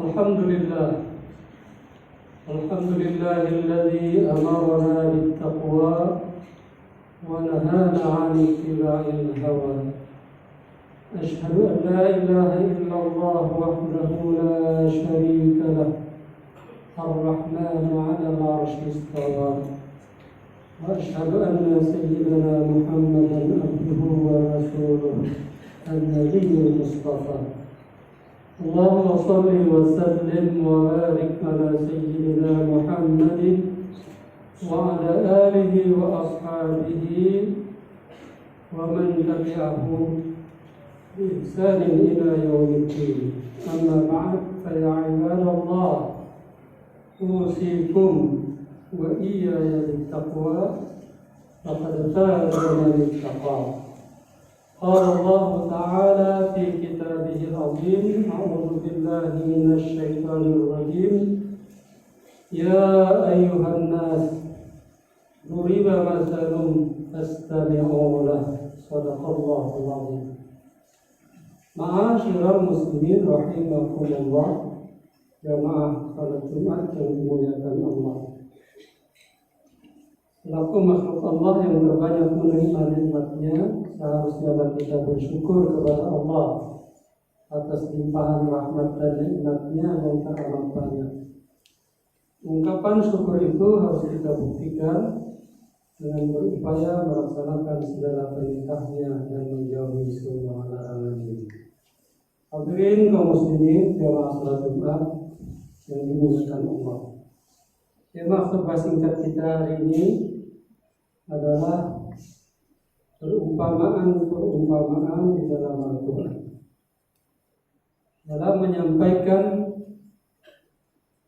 الحمد لله الذي أمرنا بالتقوى ونهانا عن اتباع الهوى. أشهد أن لا إله إلا الله وحده لا شريك له الرحمن على العرش استوى. وأشهد أن سيدنا محمدا عبده ورسوله النبي المصطفى. اللهم صل وسلم وبارك على سيدنا محمد وعلى آله وأصحابه ومن تبعهم بإحسان إلى يوم الدين. أما بعد فيا عباد الله أوصيكم وإياي بالتقوى فقد فاز من اتقى. قال الله تعالى في كتابه العظيم: أعوذ بالله من الشيطان الرجيم. يا أيها الناس ضرب مثل فاستمعوا له. صدق الله العظيم. Ma'asyiral muslimin rahimakumullah, jamaah salat Jumat yang dimuliakan Allah. Selaku makhluk Allah yang berbanyak menerima nikmatnya, seharusnya kita bersyukur kepada Allah atas limpahan rahmat dan nikmatnya yang tak amat banyak. Ungkapan syukur itu harus kita buktikan dengan berupaya melaksanakan segala perintahnya dan menjauhi semua larangannya. Hadirin kaum muslimin jamaah salat Jumat yang dimuliakan Allah. Tema khutbah singkat kita hari ini adalah perumpamaan di dalam Al-Quran. Dalam menyampaikan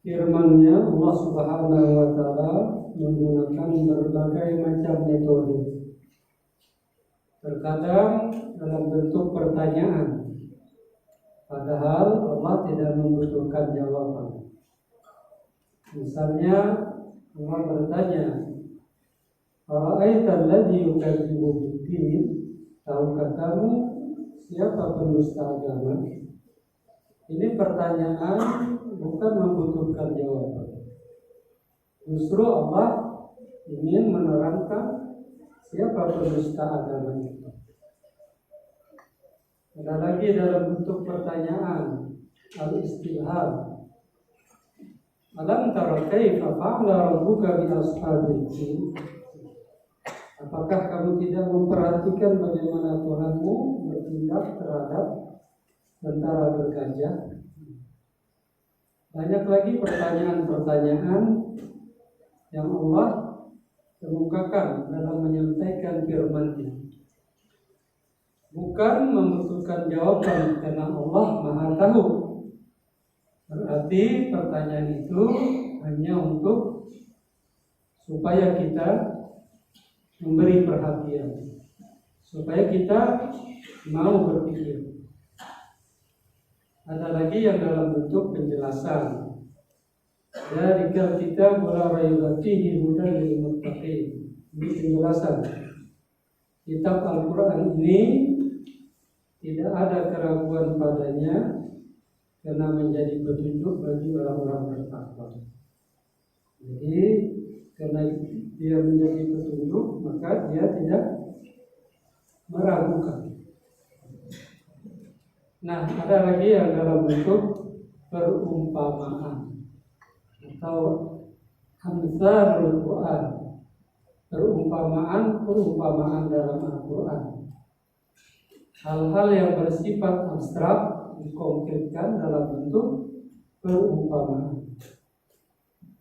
firman-Nya, Allah Subhanahu wa taala menggunakan berbagai macam metode. Terkadang dalam bentuk pertanyaan, padahal Allah tidak membutuhkan jawaban. Misalnya Allah bertanya, "Ara'aita alladzi yukadzibu bid-din?" Tahukah kamu siapa pendusta agama? Ini pertanyaan bukan membutuhkan jawaban. Justru Allah ingin menerangkan siapa pendusta agama itu. Ada lagi dalam bentuk pertanyaan, al-istifham. Alam tara kaifa fa'ala rabbuka bi ashabil fil? Apakah kamu tidak memperhatikan bagaimana Tuhanmu bertindak terhadap tentara bergajah? Banyak lagi pertanyaan-pertanyaan yang Allah kemukakan dalam menyampaikan firman-Nya. Bukan membutuhkan jawaban karena Allah Maha Tahu. Berarti pertanyaan itu hanya untuk supaya kita memberi perhatian, supaya kita mau berpikir. Ada lagi yang dalam bentuk penjelasan. Dzalika kitab la raiba fihi hudan lil muttaqin. Ini penjelasan. Kitab Al-Quran ini tidak ada keraguan padanya, karena menjadi petunjuk bagi orang-orang bertakwa. Jadi karena dia menjadi petunjuk, maka dia tidak meragukan. Nah, ada lagi yang dalam bentuk perumpamaan atau amsalul Quran. Perumpamaan dalam Al-Quran. Hal-hal yang bersifat abstrak dikonkretkan dalam bentuk perumpamaan.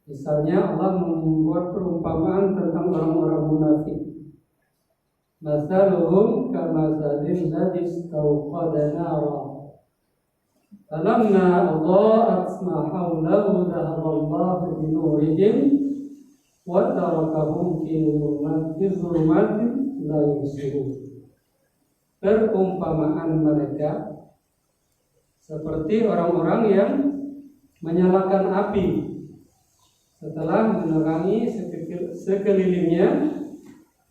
Misalnya Allah membuat perumpamaan tentang orang-orang munafik. Masaluhum kamatsalil ladzi istawqada nara. Falamma adaa'at ma hawlahu dhahaballahu binurihim wa tarakahum fi dhulumatin la yubsirun. Perumpamaan mereka seperti orang-orang yang menyalakan api setelah menerangi sekelilingnya,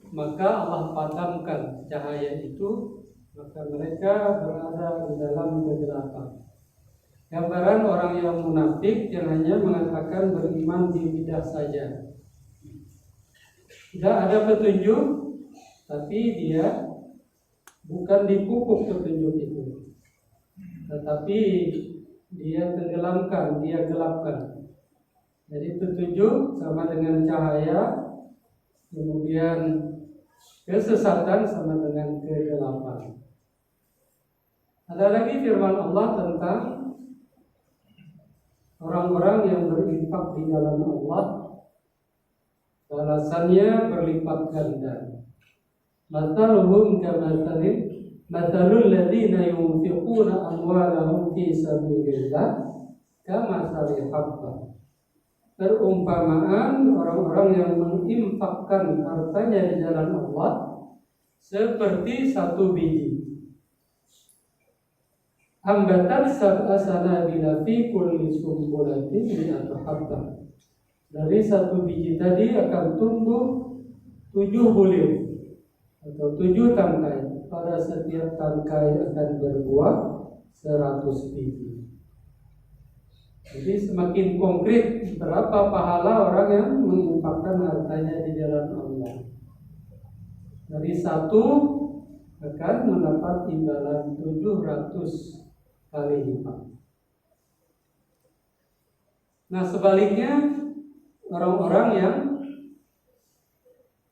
maka Allah padamkan cahaya itu, maka mereka berada di dalam kegelapan. Gambaran orang yang munafik yang hanya mengatakan beriman di lidah saja. Tidak ada petunjuk, tapi dia bukan dipupuk petunjuk itu, tetapi dia tenggelamkan, dia gelapkan. Jadi petunjuk sama dengan cahaya, kemudian kesesatan sama dengan kegelapan. Ada lagi firman Allah tentang orang-orang yang berinfak di jalan Allah, balasannya berlipat ganda. Mathaluhum mathalul ladzina yunfiquna amwalahum fi sabilillah kamathali habbah. Perumpamaan orang-orang yang menginfakkan hartanya di jalan Allah seperti satu biji. Ambatan sab'a sanabila fi kulli sumbulatin mi'atu habbah. Dari satu biji tadi akan tumbuh 7 bulir atau 7 tangkai. Pada setiap tangkai akan berbuah 100 biji. Jadi semakin konkret berapa pahala orang yang menginfakkan hartanya di jalan Allah. Dari satu akan mendapat imbalan 700 kali lipat. Nah sebaliknya, orang-orang yang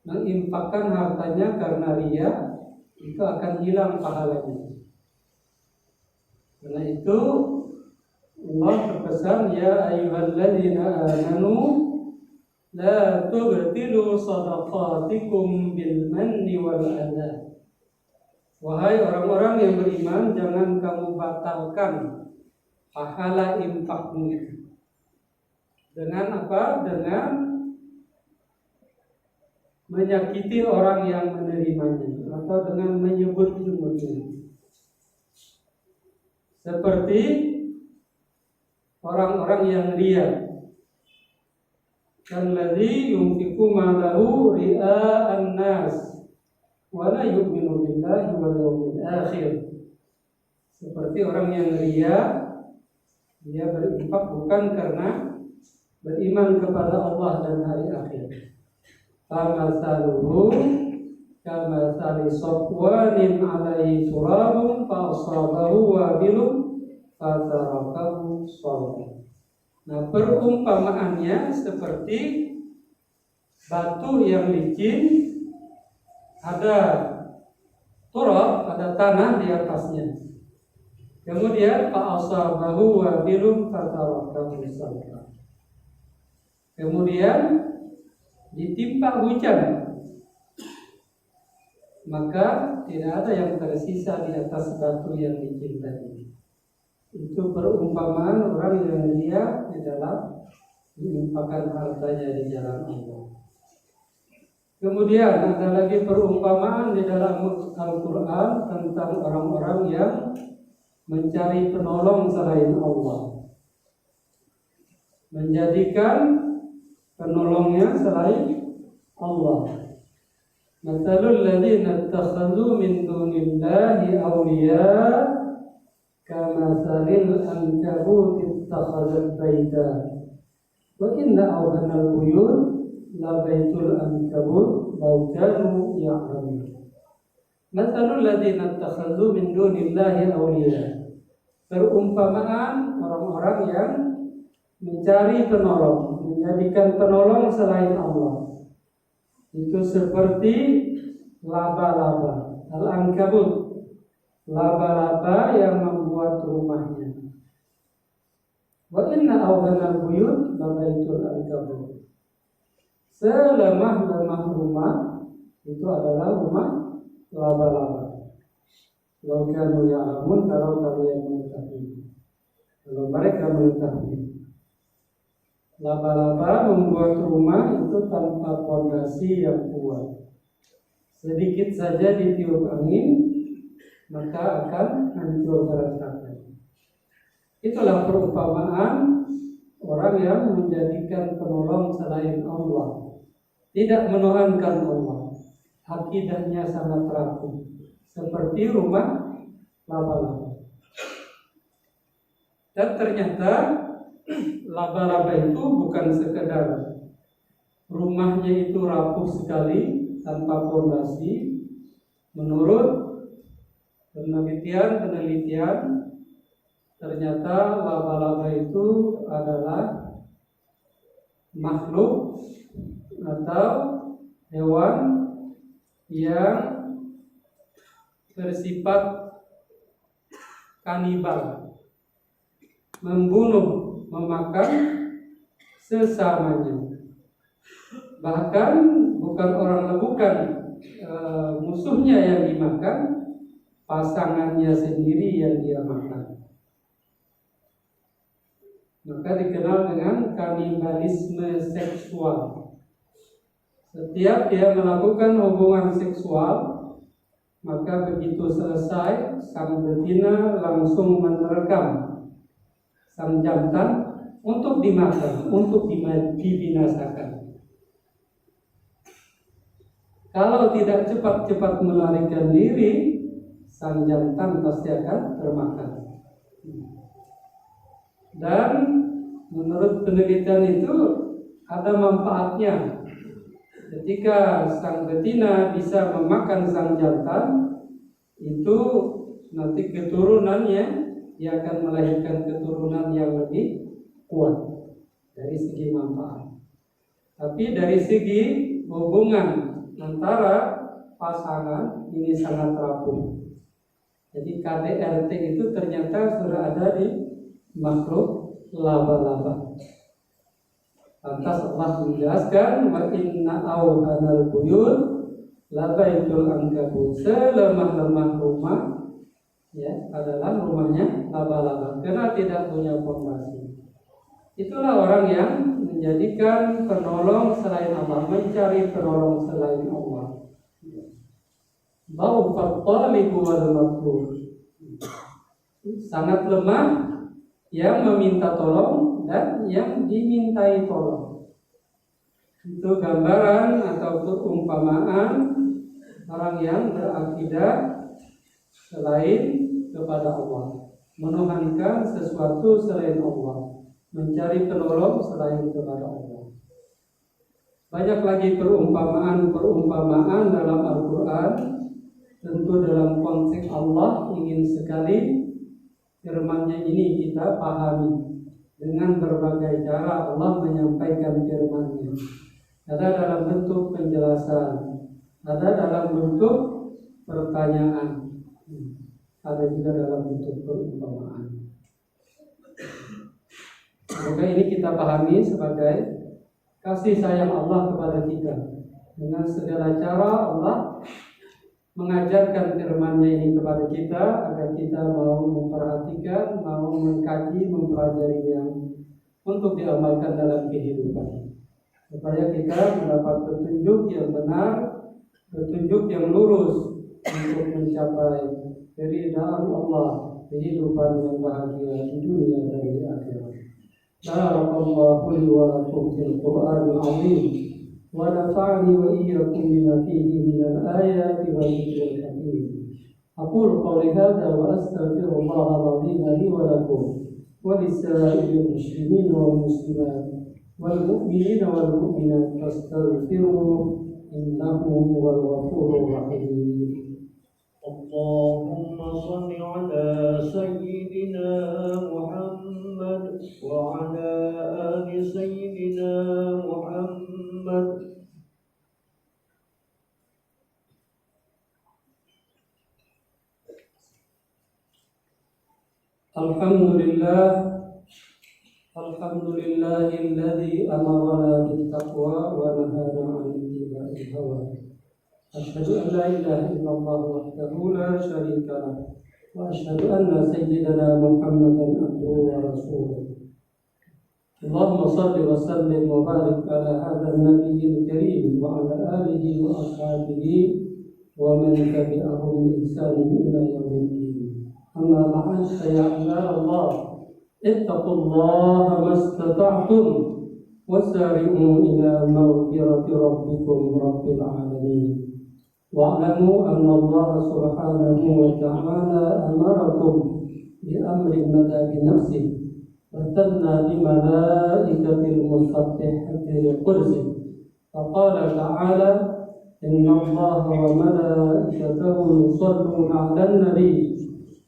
menginfakkan hartanya karena riya, itu akan hilang pahalanya. Karena itu Allah berpesan, ya ayyuhalladzina amanu la tubtilu shadaqatikum bil manni wal adha. Wahai orang-orang yang beriman, jangan kamu batalkan pahala infakmu. Dengan apa? Dengan menyakiti orang yang menerimanya atau dengan menyebut-nyebutnya. Seperti orang-orang yang riya. Kalladzi yunfiqu malahu ria'an nas wa la yu'minu billahi wal yawmil akhir. Seperti orang yang riya, dia berinfak bukan karena beriman kepada Allah dan hari akhir. Famasaluhu kamathali safwanin 'alaihi turabun fa asabahu wabilun fatarakahu shaldan. Nah, perumpamaannya seperti batu yang licin, ada turab, ada tanah di atasnya. Kemudian fa'asabahu wabilun fatarakahu shaldan. Kemudian ditimpa hujan, maka tidak ada yang tersisa di atas batu yang licin tadi. Itu perumpamaan orang yang dia di dalam menginfakkan hartanya di jalan Allah. Kemudian ada lagi perumpamaan di dalam Al-Quran tentang orang-orang yang mencari penolong selain Allah, menjadikan penolongnya selain Allah. Mathalul ladzina ittakhadhu min dunillahi awliya kamathalil ankabut ittakhadhat baita wa inna awhanal buyut la baitul ankabut law kanu ya'lamun. Mathalul ladzina ittakhadhu min dunillahi awliya. Perumpamaan orang-orang yang mencari penolong, menjadikan penolong selain Allah, itu seperti laba-laba, al-ankabut, laba-laba yang membuat rumahnya. Wa inna awhanal buyut la baitul ankabut. Selemah-lemah rumah itu adalah rumah laba-laba. Law kanu ya'lamun, kalau kalian mengetahui, kalau mereka mengetahui. Laba-laba membuat rumah itu tanpa fondasi yang kuat. Sedikit saja ditiup angin, maka akan hancur berantakan. Itulah perumpamaan orang yang menjadikan penolong selain Allah, tidak menuhankan Allah. Akidahnya sangat rapuh, seperti rumah laba-laba. Dan ternyata laba-laba itu bukan sekedar rumahnya itu rapuh sekali tanpa fondasi. Menurut penelitian, ternyata laba-laba itu adalah makhluk atau hewan yang bersifat kanibal, membunuh, memakan sesamanya. Bahkan bukan musuhnya yang dimakan, pasangannya sendiri yang dia makan. Maka dikenal dengan kanibalisme seksual. Setiap dia melakukan hubungan seksual, maka begitu selesai, sang betina langsung menerkam sang jantan untuk dimakan, untuk dibinasakan. Kalau tidak cepat-cepat melarikan diri, sang jantan pasti akan termakan. Dan menurut penelitian itu ada manfaatnya. Ketika sang betina bisa memakan sang jantan, itu nanti keturunannya dia akan melahirkan keturunan yang lebih kuat dari segi manfaat. Tapi dari segi hubungan antara pasangan ini sangat rapuh. Jadi KDRT itu ternyata sudah ada di makhluk laba-laba. Lantas Allah menjelaskan, wa inna awhanal buyut labaitul ankabut. Selemah-lemah rumah ya adalah rumahnya laba-laba karena tidak punya fondasi. Itulah orang yang menjadikan penolong selain Allah, mencari penolong selain Allah. Dha'ufat thalibu wal matlub. Sangat lemah yang meminta tolong dan yang dimintai tolong. Itu gambaran atau perumpamaan orang yang berakidah selain kepada Allah, menuhankan sesuatu selain Allah, mencari penolong selain kepada Allah. Banyak lagi perumpamaan dalam Al-Quran. Tentu dalam konteks Allah ingin sekali firman-Nya ini kita pahami. Dengan berbagai cara Allah menyampaikan firman-Nya. Ada dalam bentuk penjelasan, ada dalam bentuk pertanyaan, ada juga dalam bentuk perumpamaan. Semoga ini kita pahami sebagai kasih sayang Allah kepada kita. Dengan segala cara Allah mengajarkan firman-Nya ini kepada kita agar kita mau memperhatikan, mau mengkaji, mempelajarinya untuk diamalkan dalam kehidupan, supaya kita mendapat petunjuk yang benar, petunjuk yang lurus untuk mencapai keridhaan Allah, kehidupan yang bahagia di dunia dan di akhirat. Barakallahu li wa lakum fil Qur'anil 'azim. ونفعني وإياكم بما فيه من الآيات والذكر الحكيم. أقول قولي هذا وأستغفر الله العظيم لي ولكم ولسائر المسلمين والمسلمات والمؤمنين والمؤمنات فاستغفروه إنه هو الغفور الرحيم. اللهم صل على سيدنا محمد وعلى آل سيدنا محمد. Alhamdulillahilladzi amarna bittaqwa wa nahana 'anil ittiba'i hawa. Asyhadu an la ilaha illallah wahdahu la syarika lah wa asyhadu anna sayyidana Muhammadan abduhu wa rasuluh. Allahumma shalli wa sallim wa barik ala hadzal nabiyyil karim wa ala alihi wa ashabihi wa man tabi'ahum bi ihsan ila yaumiddin. Amma ba'd, ya Allah, ittaqullaha mastata'tum wasari'u ila maghfirati rabbikum rabbil alamin. Wa'lamu anna Allah subhanahu wa ta'ala amarakum bi amrin bada bi nafsihi مثلنا بملائكة المسبحة لقدسه فقال تعالى إن الله وملائكته يصلون على النبي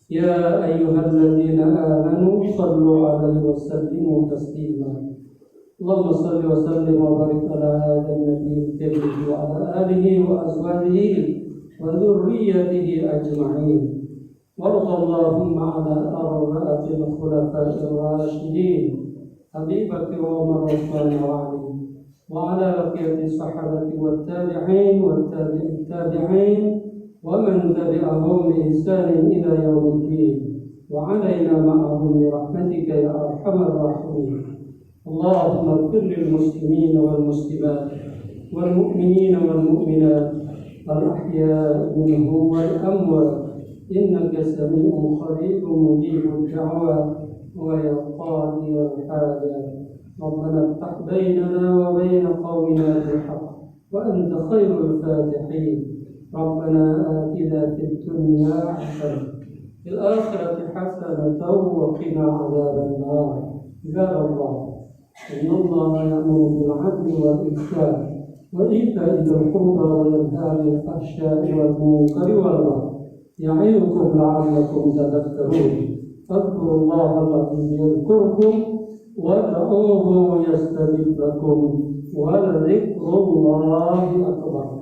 يا أيها الذين آمنوا صلوا عليه وسلموا تسليما اللهم صل وسلم وبارك على هذا النبي الكريم وعلى آله وأزواجه وذريته أجمعين وارض اللهم على أربعة الخلفاء الراشدين أبي بكر وعمر وعثمان وعلي وعلى بقية الصحابة والتابعين والتابع التابعين ومن تبعهم بإحسان إلى يوم الدين وعلينا معهم برحمتك يا أرحم الراحمين اللهم اغفر للمسلمين والمسلمات والمؤمنين والمؤمنات الأحياء منهم والأموات إنك سميع قريب مجيب الدعوات ويا قاضي الحاجات ربنا افتح بيننا وبين قومنا بالحق وأنت خير الفاتحين ربنا آتنا في الدنيا حسنة في الآخرة حسنة وقنا عذاب النار عباد الله إن الله يأمر بالعدل والإحسان وإيتاء ذي القربى وينهى عن الفحشاء والمنكر والبغي يعظكم لعلكم تذكرون فاذكروا الله العظيم يذكركم وادعوه يستجب لكم ولذكر الله أكبر